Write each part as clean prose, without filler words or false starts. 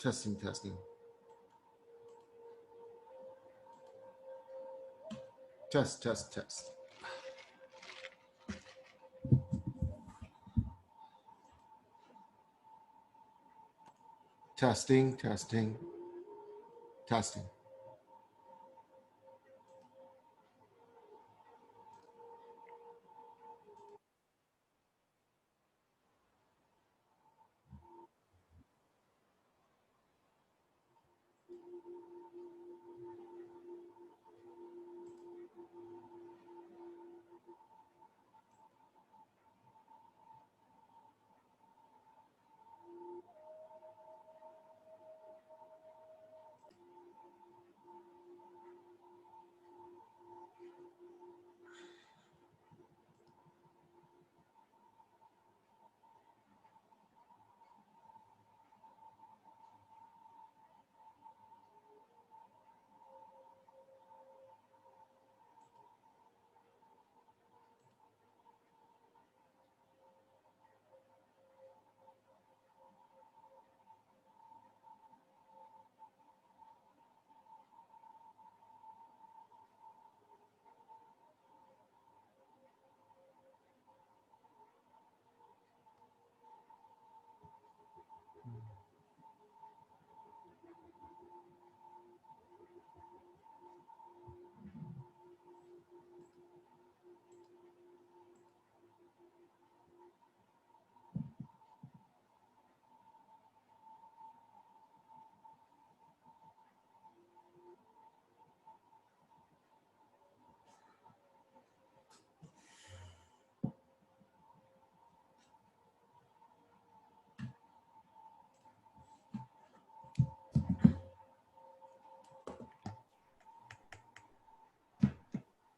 Testing, testing. Test, test, test. Testing, testing, testing.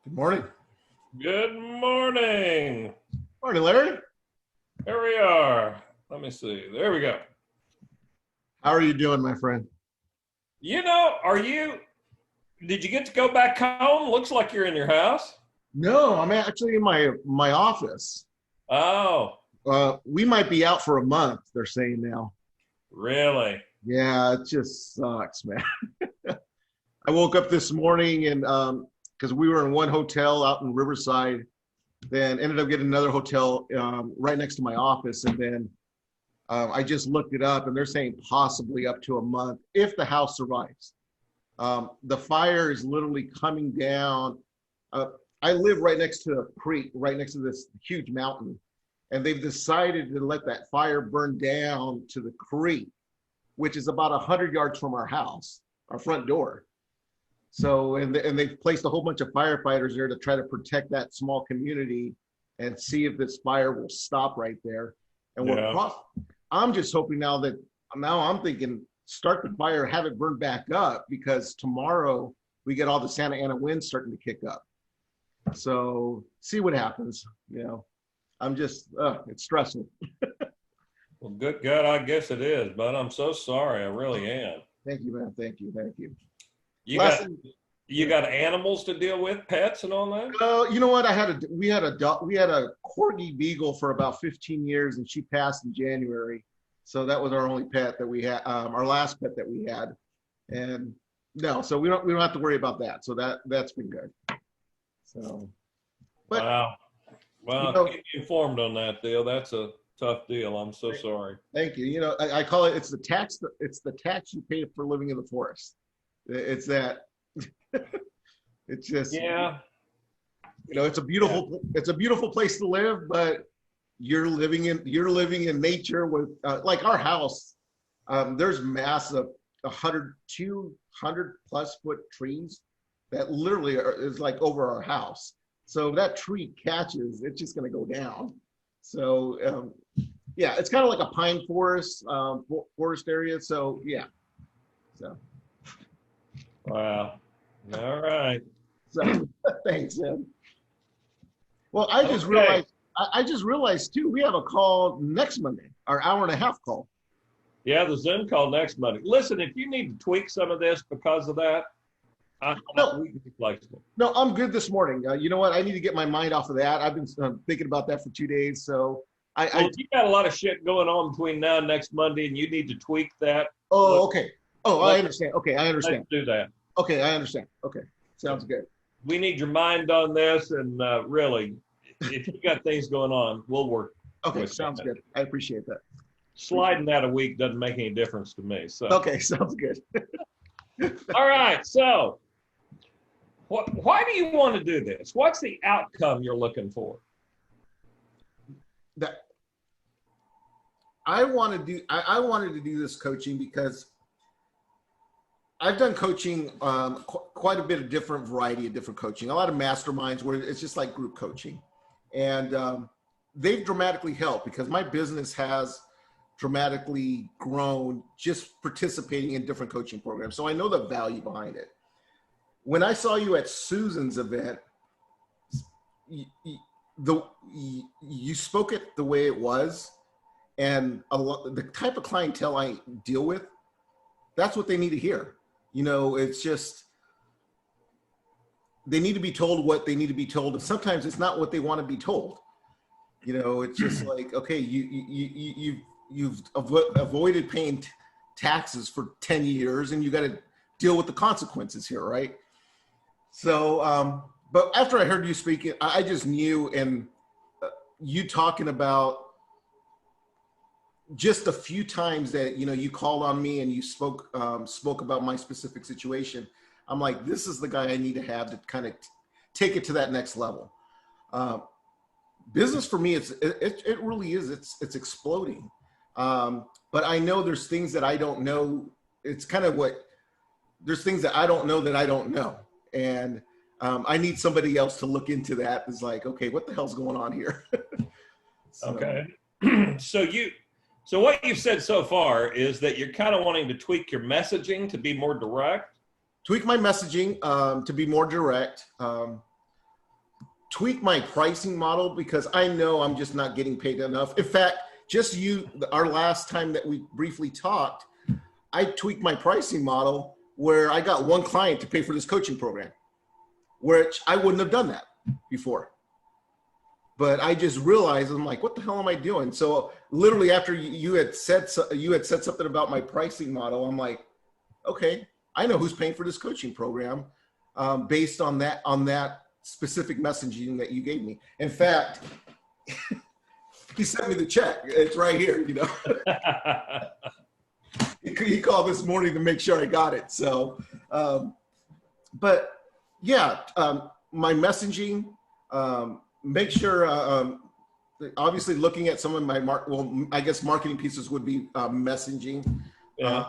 Good morning. Good morning. Morning, Larry. Here we are. Let me see. There we go. How are you doing, my friend? Did you get to go back home? Looks like you're in your house. No, I'm actually in my office. Oh, We might be out for a month, they're saying now. really? Yeah, it just sucks, man. I woke up this morning and because we were in one hotel out in Riverside, then ended up getting another hotel right next to my office, and then I just looked it up, and they're saying possibly up to a month if the house survives. The fire is literally coming down. I live right next to a creek, right next to this huge mountain, and they've decided to let that fire burn down to the creek, which is about 100 yards from our house, our front door. So, and they've placed a whole bunch of firefighters there to try to protect that small community and see if this fire will stop right there. And Yeah. I'm just hoping now I'm thinking start the fire, have it burn back up, because tomorrow we get all the Santa Ana winds starting to kick up. So see what happens. I'm just, it's stressful. Well, good God, I guess it is, but I'm so sorry. I really am. Thank you, man. Thank you. Thank you. You got animals to deal with, pets and all that? You know what? We had a Corgi Beagle for about 15 years, and she passed in January. So that was our only pet that we had, our last pet that we had. And no, so we don't have to worry about that. So that's been good. So, but Wow. Well, keep me informed on that deal. That's a tough deal. I'm so sorry. Thank you. I call it, it's the tax you pay for living in the forest. It's that. It's just, Yeah. it's a beautiful place to live, but you're living in nature with like our house. There's massive 200 plus foot trees that literally is like over our house. So if that tree catches, it's just going to go down. So yeah, it's kind of like a pine forest area. So yeah. So. Wow. All right. So thanks, man. Well, I just realized too, we have a call next Monday, our hour and a half call. Yeah, the Zoom call next Monday. Listen, if you need to tweak some of this because of that, we can be flexible. No, I'm good this morning. You know what? I need to get my mind off of that. I've been thinking about that for 2 days. So Well, if you got a lot of shit going on between now and next Monday, and you need to tweak that. Oh, okay. Oh, I understand. Okay, I understand. Let's do that. Okay, I understand. Okay, sounds good. We need your mind on this, and really, if you got things going on, we'll work. Okay, sounds good. I appreciate that. Sliding that a week doesn't make any difference to me. So okay, sounds good. All right. So, why do you want to do this? What's the outcome you're looking for? That I wanted to do this coaching because I've done coaching, quite a bit of different variety of different coaching, a lot of masterminds where it's just like group coaching. And they've dramatically helped because my business has dramatically grown just participating in different coaching programs. So I know the value behind it. When I saw you at Susan's event, you spoke it the way it was, and the type of clientele I deal with, that's what they need to hear. You know, it's just, they need to be told what they need to be told. And sometimes it's not what they want to be told. You know, it's just like, okay, you've avoided paying taxes for 10 years and you got to deal with the consequences here, right? So, but after I heard you speaking, I just knew, and you talking about just a few times that, you know, you called on me and you spoke about my specific situation. I'm like, this is the guy I need to have to kind of take it to that next level. Business for me, it really is. It's exploding. But I know there's things that I don't know. It's kind of there's things that I don't know that I don't know. And I need somebody else to look into that. It's like, okay, what the hell's going on here? So. Okay. So what you've said so far is that you're kind of wanting to tweak your messaging to be more direct. Tweak my messaging to be more direct. Tweak my pricing model because I know I'm just not getting paid enough. In fact, just our last time that we briefly talked, I tweaked my pricing model where I got one client to pay for this coaching program, which I wouldn't have done that before. But I just realized, I'm like, what the hell am I doing? So literally after you had said something about my pricing model, I'm like, okay, I know who's paying for this coaching program based on that specific messaging that you gave me. In fact, he sent me the check. It's right here, you know. He called this morning to make sure I got it. So, but yeah, my messaging, make sure, obviously looking at some of my I guess marketing pieces would be messaging. Yeah.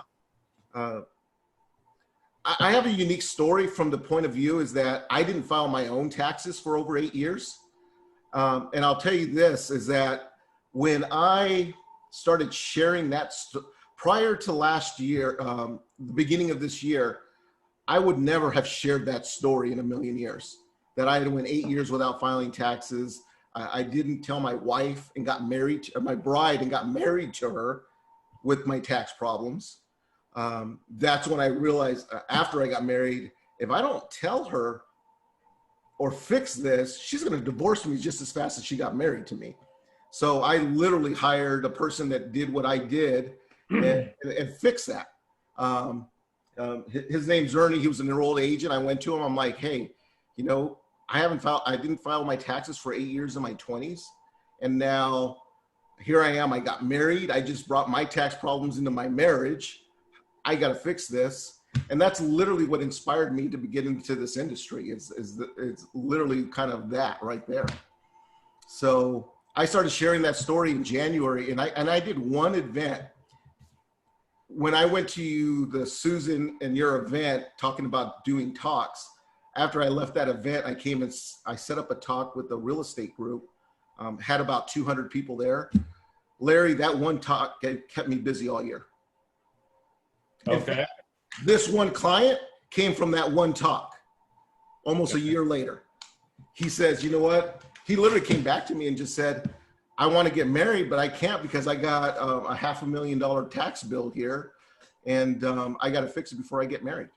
I have a unique story from the point of view is that I didn't file my own taxes for over 8 years. And I'll tell you this, is that when I started sharing that, prior to last year, the beginning of this year, I would never have shared that story in a million years, that I had went 8 years without filing taxes. I didn't tell my wife and got married, my bride, and got married to her with my tax problems. That's when I realized after I got married, if I don't tell her or fix this, she's going to divorce me just as fast as she got married to me. So I literally hired a person that did what I did and fixed that. His name's Ernie. He was an enrolled agent. I went to him. I'm like, hey, you know, I didn't file my taxes for 8 years in my 20s. And now here I am. I got married. I just brought my tax problems into my marriage. I got to fix this. And that's literally what inspired me to get into this industry. It's literally kind of that right there. So I started sharing that story in January, and I did one event. When I went to the Susan and your event talking about doing talks, after I left that event, I came and I set up a talk with the real estate group, had about 200 people there. Larry, that one talk kept me busy all year. Okay. This one client came from that one talk almost a year later. He says, you know what? He literally came back to me and just said, I want to get married, but I can't because I got a $500,000 tax bill here and I got to fix it before I get married.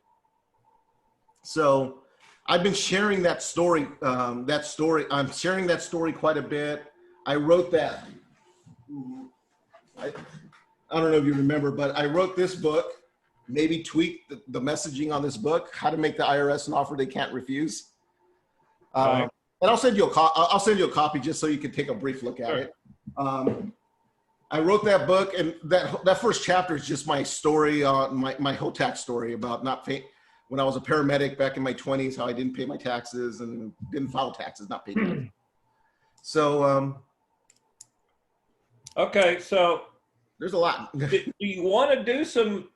So I've been sharing that story. I'm sharing that story quite a bit. I wrote that I don't know if you remember, but I wrote this book, maybe tweak the messaging on this book, how to make the IRS an offer they can't refuse. Right. And I'll send you a copy just so you can take a brief look at it. I wrote that book, and that first chapter is just my story, my whole tax story about not paying. When I was a paramedic back in my 20s, how I didn't pay my taxes and didn't file taxes, not pay taxes. So, okay, so there's a lot. do you want to do some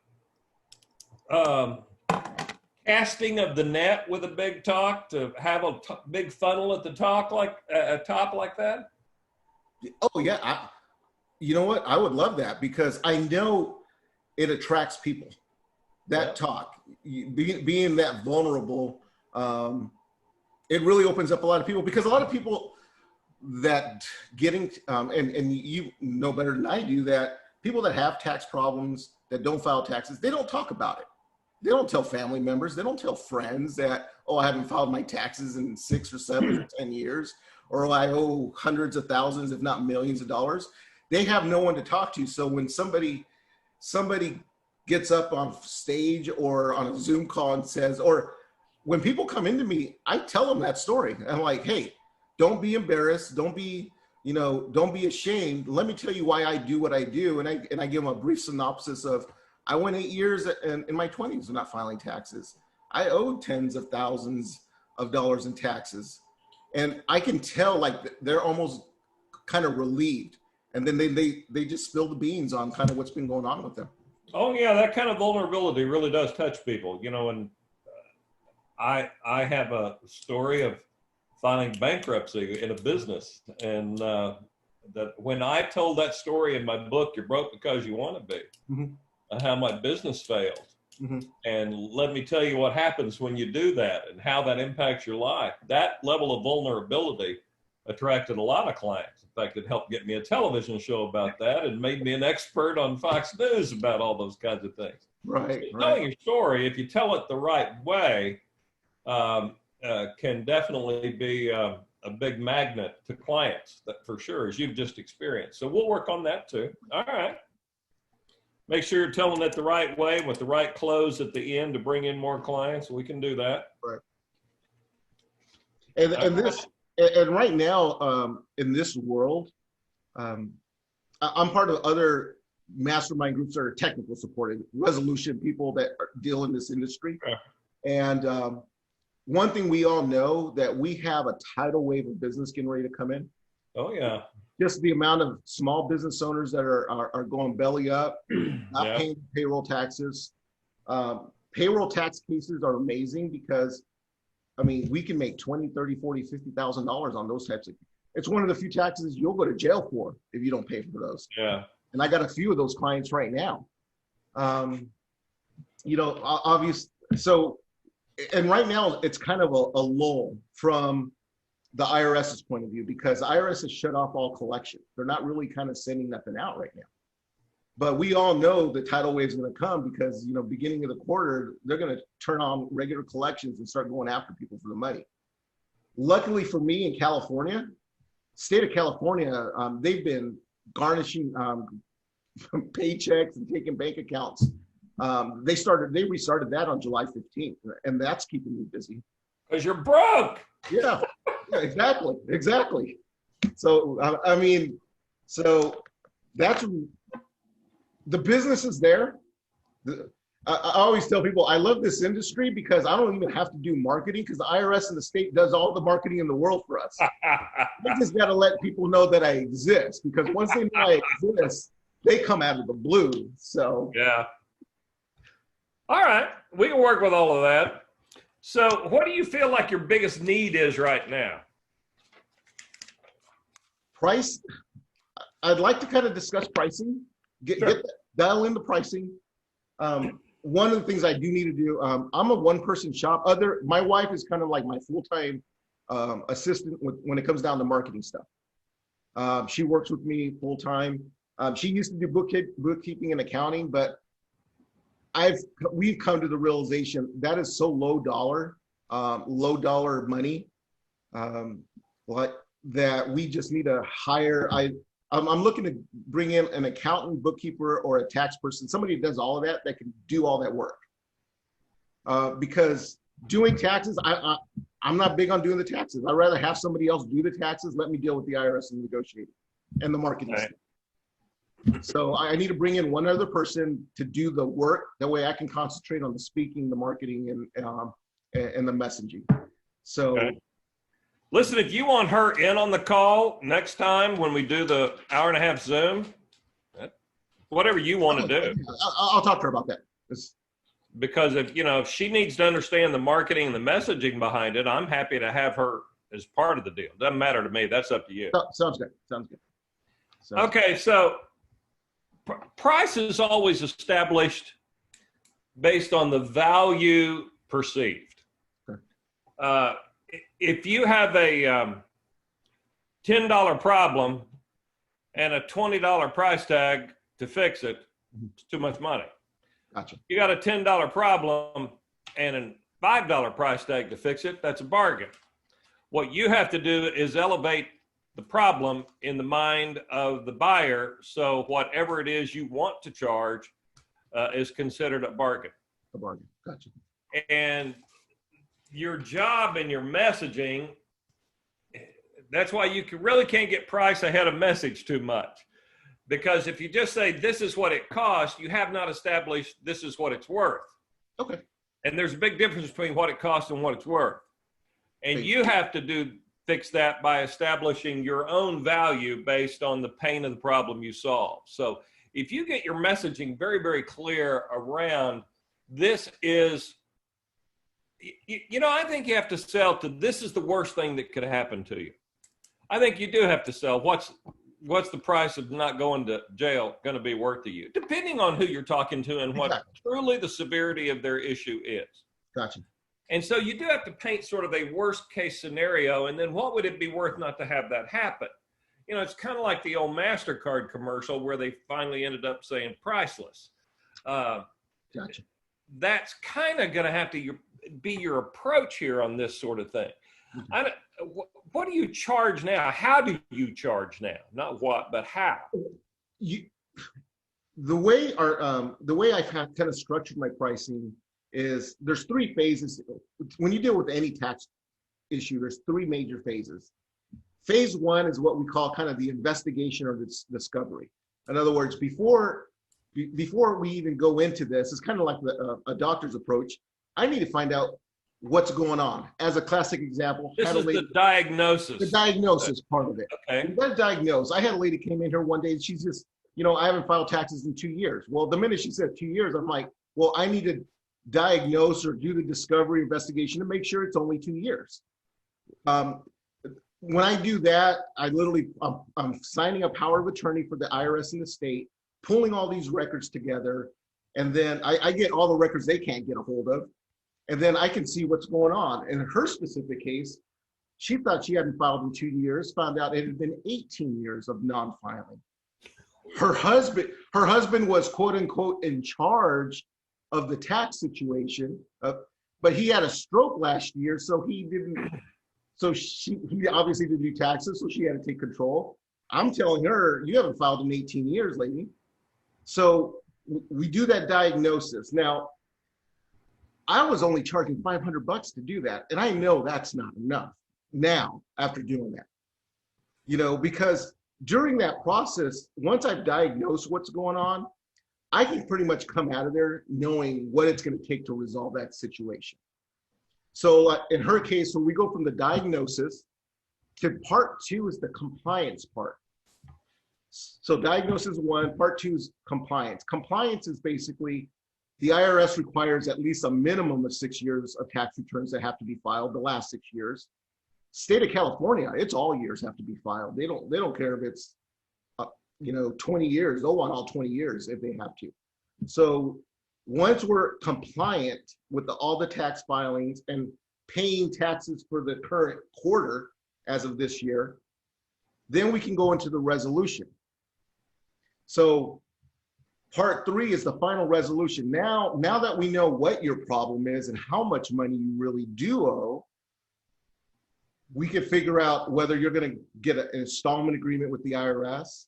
casting of the net with a big talk to have a big funnel at the top like that? Oh yeah, you know what? I would love that because I know it attracts people. That talk, being that vulnerable, it really opens up a lot of people because a lot of people that getting and you know better than I do that people that have tax problems that don't file taxes, they don't talk about it. They don't tell family members. They don't tell friends that, oh, I haven't filed my taxes in 6 or 7 or 10 years, or I owe hundreds of thousands, if not millions of dollars. They have no one to talk to. So when somebody gets up on stage or on a Zoom call and says, or when people come into me, I tell them that story. I'm like, hey, don't be embarrassed. Don't be ashamed. Let me tell you why I do what I do. And I give them a brief synopsis of, I went 8 years in my 20s not filing taxes. I owed tens of thousands of dollars in taxes. And I can tell like they're almost kind of relieved. And then they just spill the beans on kind of what's been going on with them. Oh yeah, that kind of vulnerability really does touch people, you know, and I have a story of filing bankruptcy in a business. And that when I told that story in my book, You're Broke Because You Want to Be, and how my business failed. And let me tell you what happens when you do that and how that impacts your life. That level of vulnerability attracted a lot of clients. In fact, it helped get me a television show about that and made me an expert on Fox News about all those kinds of things. Right. So telling your story, if you tell it the right way, can definitely be a big magnet to clients, that for sure, as you've just experienced. So we'll work on that too. All right. Make sure you're telling it the right way with the right close at the end to bring in more clients. We can do that. Right. And right now, in this world, I'm part of other mastermind groups that are technical supported, resolution people that deal in this industry. Yeah. And one thing we all know that we have a tidal wave of business getting ready to come in. Oh yeah. Just the amount of small business owners that are going belly up, not paying payroll taxes. Payroll tax cases are amazing because, I mean, we can make $20,000, $30,000, $40,000, $50,000 on those types of. It's one of the few taxes you'll go to jail for if you don't pay for those. Yeah. And I got a few of those clients right now. You know, obvious. So, and right now it's kind of a lull from the IRS's point of view because the IRS has shut off all collection. They're not really kind of sending nothing out right now. But we all know the tidal wave is going to come because, you know, beginning of the quarter, they're going to turn on regular collections and start going after people for the money. Luckily for me in California, state of California, they've been garnishing paychecks and taking bank accounts. They restarted that on July 15th, and that's keeping me busy. Because you're broke. Yeah, exactly. So, I mean, so that's, the business is there. I always tell people I love this industry because I don't even have to do marketing because the IRS and the state does all the marketing in the world for us. I just got to let people know that I exist because once they know I exist, they come out of the blue. So yeah. All right, we can work with all of that. So what do you feel like your biggest need is right now? Price. I'd like to kind of discuss pricing. Dial in the pricing. One of the things I do need to do, I'm a one-person shop. My wife is kind of like my full-time assistant when it comes down to marketing stuff. She works with me full-time. She used to do bookkeeping and accounting, but we've come to the realization that is so low dollar money, that we just need to hire. I'm looking to bring in an accountant, bookkeeper, or a tax person, somebody that does all of that, that can do all that work. Because doing taxes, I'm not big on doing the taxes. I'd rather have somebody else do the taxes. Let me deal with the IRS and negotiate and the marketing. Right. So I need to bring in one other person to do the work. That way I can concentrate on the speaking, the marketing, and the messaging. So, Okay. Listen, if you want her in on the call next time when we do the hour-and-a-half Zoom, whatever you want to do. I'll talk to her about that. Because if she needs to understand the marketing and the messaging behind it, I'm happy to have her as part of the deal. Doesn't matter to me. That's up to you. Sounds good. Sounds good. Okay, so price is always established based on the value perceived. Okay. If you have a $10 problem and a $20 price tag to fix it, it's too much money. Gotcha. You got a $10 problem and a $5 price tag to fix it, that's a bargain. What you have to do is elevate the problem in the mind of the buyer, so whatever it is you want to charge is considered a bargain. A bargain. Gotcha. And your job and your messaging, that's why you really can't get price ahead of message too much. Because if you just say, this is what it costs, you have not established this is what it's worth. Okay. And there's a big difference between what it costs and what it's worth. And you have to fix that by establishing your own value based on the pain of the problem you solve. So if you get your messaging very, very clear around this is, I think you have to sell to this is the worst thing that could happen to you. I think you do have to sell what's the price of not going to jail going to be worth to you, depending on who you're talking to and what truly the severity of their issue is. Gotcha. And so you do have to paint sort of a worst case scenario, and then what would it be worth not to have that happen? It's kind of like the old MasterCard commercial where they finally ended up saying priceless. Gotcha. That's kind of going to have to be your approach here on this sort of thing. Mm-hmm. What do you charge now? How do you charge now? Not what, but how? The way I've kind of structured my pricing is there's three phases. When you deal with any tax issue, there's three major phases. Phase one is what we call kind of the investigation or the discovery. In other words, before we even go into this, it's kind of like a doctor's approach. I need to find out what's going on. As a classic example, this is the diagnosis. The diagnosis part of it. Okay. You got to diagnose. I had a lady came in here one day and she's just, I haven't filed taxes in 2 years. Well, the minute she said 2 years, I'm like, well, I need to diagnose or do the discovery investigation to make sure it's only 2 years. When I do that, I'm signing a power of attorney for the IRS and the state, pulling all these records together, and then I get all the records they can't get a hold of, and then I can see what's going on. In her specific case, she thought she hadn't filed in 2 years, found out it had been 18 years of non-filing. Her husband was quote unquote in charge of the tax situation, but he had a stroke last year, so he obviously didn't do taxes, so she had to take control. I'm telling her, you haven't filed in 18 years, lady. So we do that diagnosis. Now, I was only charging $500 to do that, and I know that's not enough now after doing that. Because during that process, once I've diagnosed what's going on, I can pretty much come out of there knowing what it's going to take to resolve that situation. So in her case, when we go from the diagnosis to part two is the compliance part. So diagnosis one, part two is compliance. Compliance is basically the IRS requires at least a minimum of 6 years of tax returns that have to be filed the last 6 years. State of California, it's all years have to be filed. They don't care if it's 20 years. They'll want all 20 years if they have to. So once we're compliant with all the tax filings and paying taxes for the current quarter as of this year, then we can go into the resolution. So part three is the final resolution. Now that we know what your problem is and how much money you really do owe, we can figure out whether you're going to get an installment agreement with the IRS,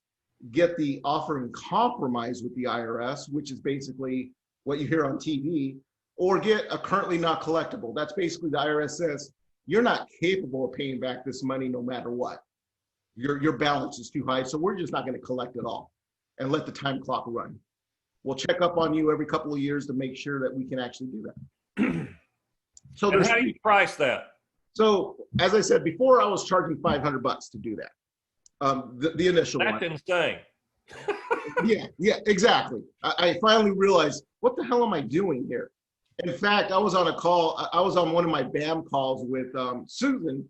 get the offer in compromise with the IRS, which is basically what you hear on TV, or get a currently not collectible. That's basically the IRS says, you're not capable of paying back this money no matter what. Your balance is too high, so we're just not going to collect it all and let the time clock run. We'll check up on you every couple of years to make sure that we can actually do that. So and how do you price that? So as I said before, I was charging $500 to do that. The initial That's one. insane. Yeah, exactly. I finally realized, what the hell am I doing here? In fact, I was on a call. I was on one of my BAM calls with Suzanne,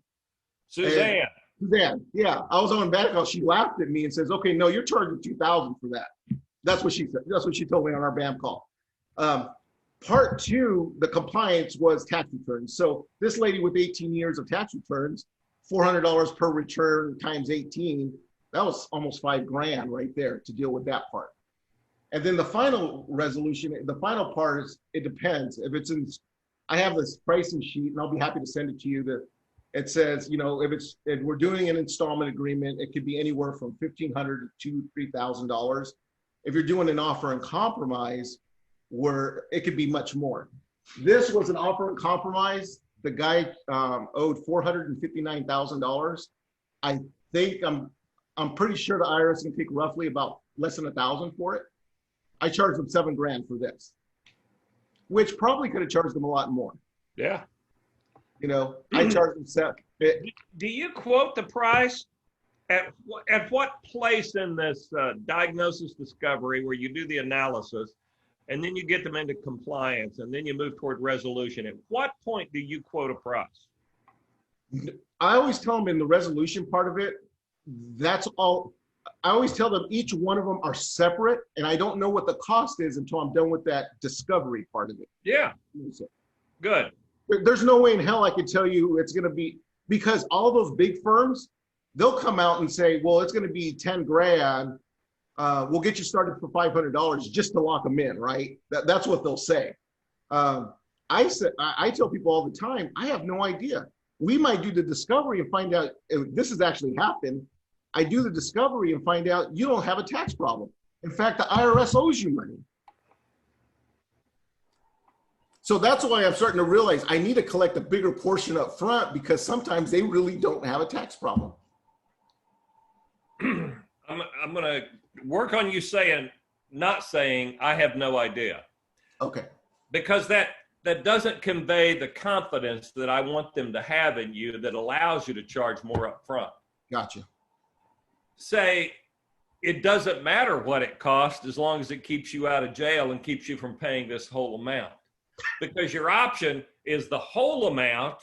yeah. I was on a BAM call. She laughed at me and says, okay, no, you're charging $2,000 for that. That's what she said. That's what she told me on our BAM call. Part two, the compliance was tax returns. So this lady with 18 years of tax returns, $400 per return times 18, that was almost $5,000 right there to deal with that part. And then the final resolution, the final part is, it depends. If it's in, I have this pricing sheet and I'll be happy to send it to you, that it says, you know, if we're doing an installment agreement, it could be anywhere from $1,500 to $3,000. If you're doing an offer and compromise, where it could be much more. This was an offer and compromise. The guy owed $459,000. I think I'm pretty sure the IRS can take roughly about less than $1,000 for it. I charged them $7,000 for this, which probably could have charged them a lot more. Yeah. You know, I charged them $7,000. Do you quote the price at what place in this diagnosis discovery where you do the analysis and then you get them into compliance and then you move toward resolution? At what point do you quote a price? I always tell them in the resolution part of it, that's all. I always tell them each one of them are separate, and I don't know what the cost is until I'm done with that discovery part of it. Yeah. Good. There's no way in hell I could tell you it's going to be, because all those big firms, they'll come out and say, well, it's going to be $10,000. We'll get you started for $500 just to lock them in, right? That's what they'll say. I tell people all the time, I have no idea. We might do the discovery and find out if this has actually happened. I do the discovery and find out you don't have a tax problem. In fact, the IRS owes you money. So that's why I'm starting to realize I need to collect a bigger portion up front, because sometimes they really don't have a tax problem. I'm going to work on you not saying I have no idea. Okay. Because that doesn't convey the confidence that I want them to have in you that allows you to charge more up front. Gotcha. Say it doesn't matter what it costs as long as it keeps you out of jail and keeps you from paying this whole amount. Because your option is the whole amount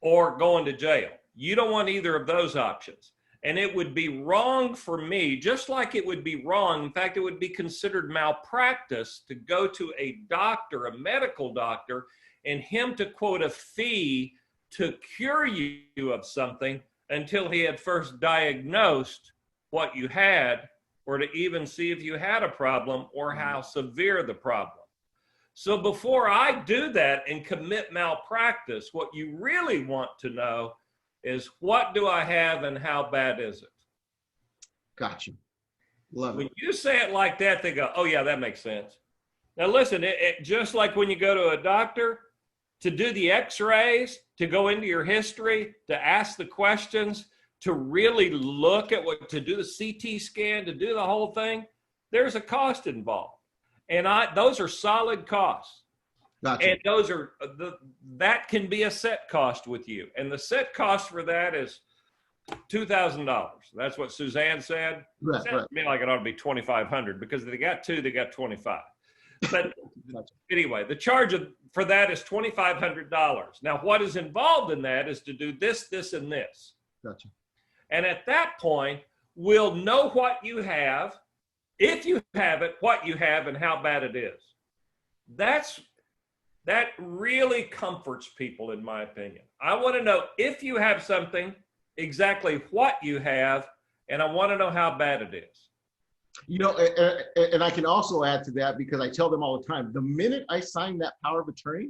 or going to jail. You don't want either of those options. And it would be wrong for me, just like it would be wrong, in fact, it would be considered malpractice to go to a doctor, a medical doctor, and him to quote a fee to cure you of something until he had first diagnosed what you had, or to even see if you had a problem or how severe the problem. So before I do that and commit malpractice, what you really want to know is, what do I have and how bad is it? Gotcha. Love it. When you say it like that, they go, oh yeah, that makes sense. Now listen, it just like when you go to a doctor, to do the x-rays, to go into your history, to ask the questions, to really look at to do the CT scan, to do the whole thing, there's a cost involved. And those are solid costs. Gotcha. And that can be a set cost with you. And the set cost for that is $2,000. That's what Suzanne said. Right, Sounds to me like it ought to be $2,500, because they got two, they got 25. But Gotcha. anyway, the charge for that is $2,500. Now, what is involved in that is to do this, this, and this. Gotcha. And at that point, we'll know what you have, if you have it, what you have, and how bad it is. That really comforts people, in my opinion. I want to know if you have something, exactly what you have, and I want to know how bad it is. You know, and I can also add to that, because I tell them all the time, the minute I sign that power of attorney,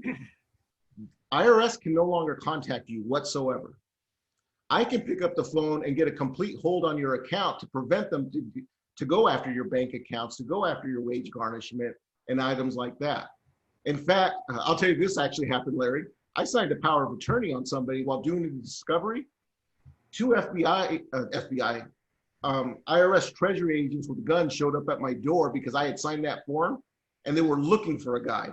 IRS can no longer contact you whatsoever. I can pick up the phone and get a complete hold on your account to prevent them to go after your bank accounts, to go after your wage garnishment and items like that. In fact, I'll tell you, this actually happened, Larry. I signed a power of attorney on somebody while doing the discovery. Two IRS Treasury agents with guns showed up at my door because I had signed that form, and they were looking for a guy.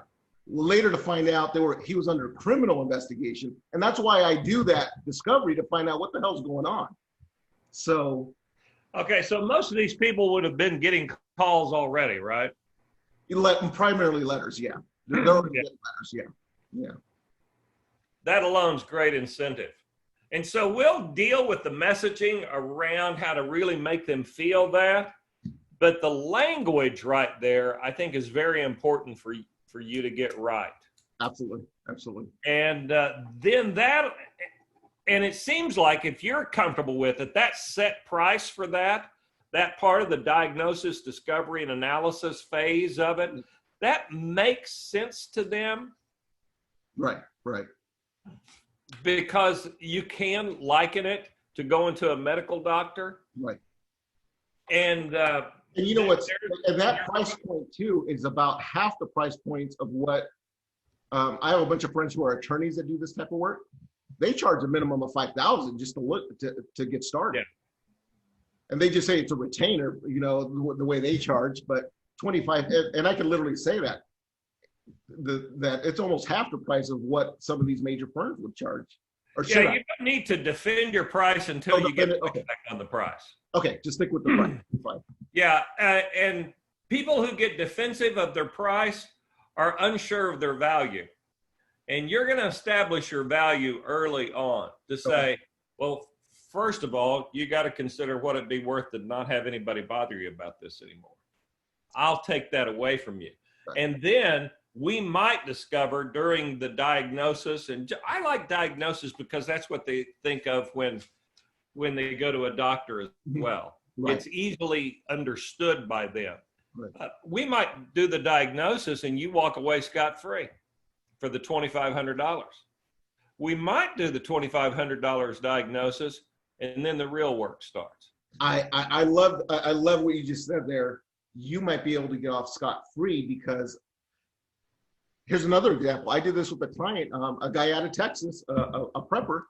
Later to find out he was under criminal investigation, and that's why I do that discovery, to find out what the hell's going on. So, okay, so most of these people would have been getting calls already, right? Primarily letters, yeah. They're already getting letters, yeah. That alone's great incentive. And so we'll deal with the messaging around how to really make them feel that. But the language right there, I think, is very important for you to get right. Absolutely, absolutely. And then and it seems like if you're comfortable with it, that set price for that part of the diagnosis, discovery, and analysis phase of it, that makes sense to them. Right. Because you can liken it to going to a medical doctor. Right. And you know what's, and that price point too is about half the price points of what, I have a bunch of friends who are attorneys that do this type of work. They charge a minimum of $5,000 just to get started. Yeah. And they just say it's a retainer, the way they charge, but 25, and I can literally say that it's almost half the price of what some of these major firms would charge. Or you don't need to defend your price until you get back on the price. Okay, just stick with the price. Fine. Yeah, and people who get defensive of their price are unsure of their value. And you're going to establish your value early on to say, well, first of all, you got to consider what it'd be worth to not have anybody bother you about this anymore. I'll take that away from you. Right. And then we might discover during the diagnosis, and I like diagnosis because that's what they think of when they go to a doctor as well. Right. It's easily understood by them. Right. We might do the diagnosis and you walk away scot-free for the $2,500. We might do the $2,500 diagnosis, and then the real work starts. I love what you just said there. You might be able to get off scot-free because here's another example. I did this with a client, a guy out of Texas, a prepper,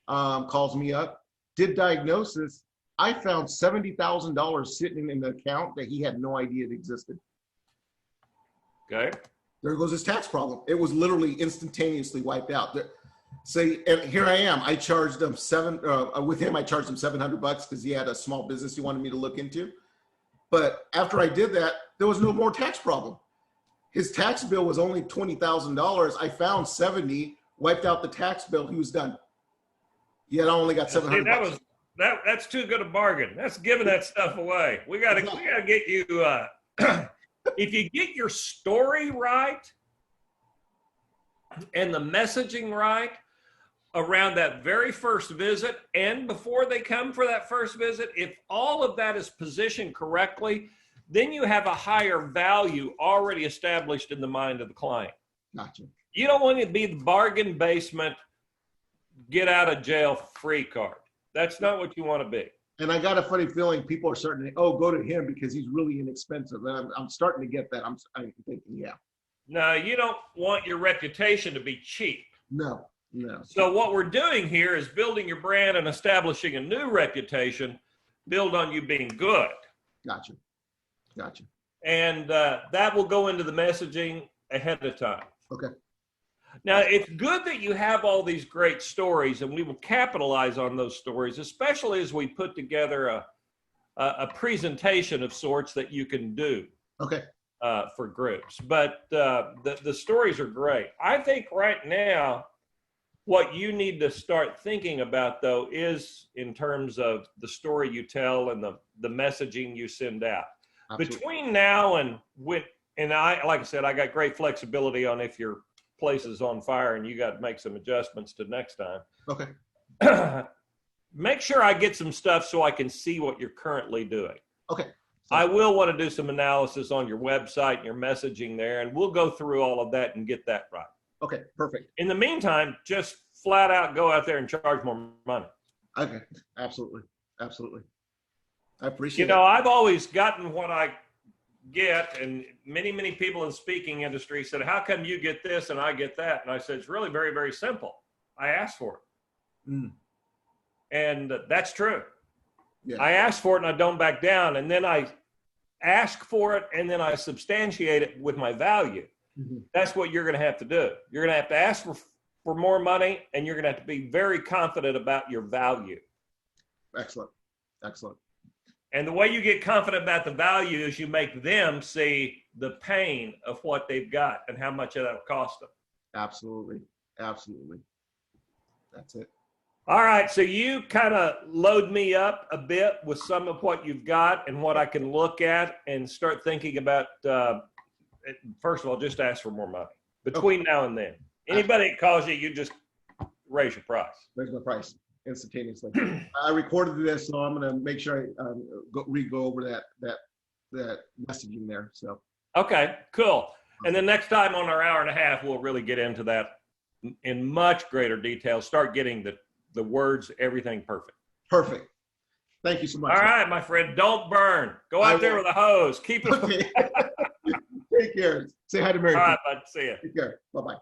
calls me up, did diagnosis. I found $70,000 sitting in the account that he had no idea it existed. Okay. There goes his tax problem. It was literally instantaneously wiped out. And here I am. I charged him with him, I charged him $700 because he had a small business he wanted me to look into. But after I did that, there was no more tax problem. His tax bill was only $20,000. I found 70, wiped out the tax bill. He was done. Yet I only got $700. That's too good a bargain. That's giving that stuff away. We gotta get you. If you get your story right and the messaging right around that very first visit and before they come for that first visit, if all of that is positioned correctly, then you have a higher value already established in the mind of the client. Gotcha. You don't want to be the bargain basement, get out of jail free card. That's not what you want to be. And I got a funny feeling people are starting to, go to him because he's really inexpensive. And I'm starting to get that. I'm thinking, yeah. No, you don't want your reputation to be cheap. No. So what we're doing here is building your brand and establishing a new reputation, build on you being good. Gotcha. And that will go into the messaging ahead of time. Okay. Now, it's good that you have all these great stories, and we will capitalize on those stories, especially as we put together a presentation of sorts that you can do for groups. But the stories are great. I think right now, what you need to start thinking about, though, is in terms of the story you tell and the messaging you send out. Absolutely. Between now and like I said, I got great flexibility on if your place is on fire and you got to make some adjustments to next time. Okay. Make sure I get some stuff so I can see what you're currently doing. Okay. I will want to do some analysis on your website and your messaging there, and we'll go through all of that and get that right. Okay, perfect. In the meantime, just flat out go out there and charge more money. Okay. Absolutely. Absolutely. I You appreciate know, it. I've always gotten what I get, and many people in the speaking industry said, how come you get this and I get that? And I said, it's really very, very simple. I asked for it. Mm. And that's true. Yeah. I asked for it and I don't back down. And then I ask for it and then I substantiate it with my value. Mhm. That's what you're going to have to do. You're going to have to ask for more money, and you're going to have to be very confident about your value. Excellent. Excellent. And the way you get confident about the value is you make them see the pain of what they've got and how much that'll cost them. Absolutely. Absolutely. That's it. All right, so you kind of load me up a bit with some of what you've got and what I can look at and start thinking about. First of all, just ask for more money between now and then. Anybody that calls you, you just raise your price. Raise my price instantaneously. I recorded this, so I'm going to make sure I go over that messaging there. So. Okay, cool. And then next time on our hour and a half, we'll really get into that in much greater detail. Start getting the words, everything perfect. Perfect. Thank you so much. All right, my friend, don't burn. Go out there with a hose. Keep it. Okay. Take care. Say hi to Mary. All right, bud. See ya. Take care. Bye-bye.